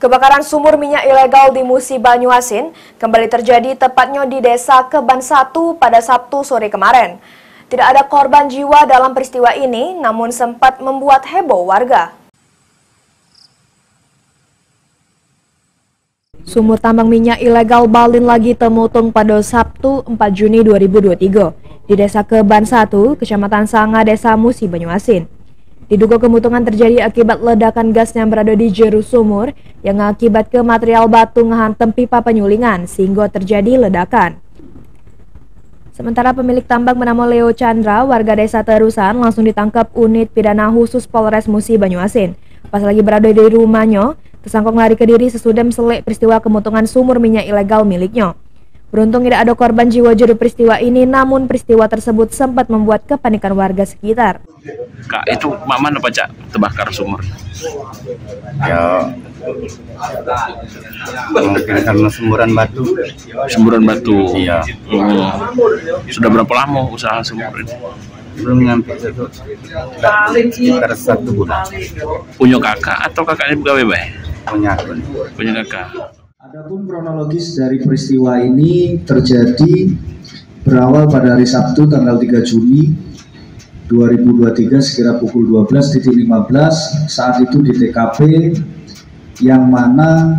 Kebakaran sumur minyak ilegal di Musi Banyuasin kembali terjadi tepatnya di Desa Keban 1 pada Sabtu sore kemarin. Tidak ada korban jiwa dalam peristiwa ini, namun sempat membuat heboh warga. Sumur tambang minyak ilegal Balin lagi temutung pada Sabtu 4 Juni 2023 di Desa Keban 1, Kecamatan Sanga, Desa Musi Banyuasin. Diduga kemutungan terjadi akibat ledakan gas yang berada di jeru sumur yang akibat ke material batu ngehantem pipa penyulingan sehingga terjadi ledakan. Sementara pemilik tambang bernama Leo Chandra, warga desa Terusan, langsung ditangkap unit pidana khusus Polres Musi Banyuasin. Pas lagi berada di rumahnya, tersangka lari ke diri sesudah selek peristiwa kemutungan sumur minyak ilegal miliknya. Beruntung tidak ada korban jiwa juru peristiwa ini, namun peristiwa tersebut sempat membuat kepanikan warga sekitar. Kak, itu mana apa Cak terbakar sumur? Ya, mungkin karena semburan batu. Semburan batu. Iya. Sudah berapa lama usaha sumur ini? Belum nyampe sekitar 1 bulan. Punya kakak atau kakaknya pegawai baik? Punya kakak. Adapun kronologis dari peristiwa ini terjadi berawal pada hari Sabtu tanggal 3 Juni 2023 sekira pukul 12.15 saat itu di TKP yang mana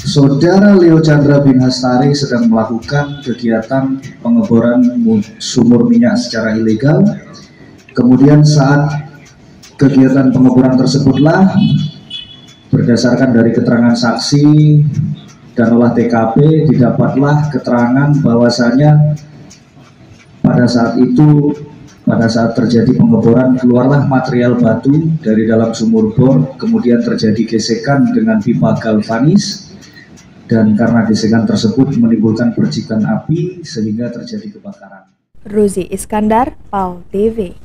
Saudara Leo Chandra bin Hastari sedang melakukan kegiatan pengeboran sumur minyak secara ilegal. Kemudian saat kegiatan pengeboran tersebutlah berdasarkan dari keterangan saksi dan olah TKP didapatlah keterangan bahwasanya pada saat terjadi pengeboran keluarlah material batu dari dalam sumur bor, kemudian terjadi gesekan dengan pipa galvanis dan karena gesekan tersebut menimbulkan percikan api sehingga terjadi kebakaran. Ruzi Iskandar, PAL TV.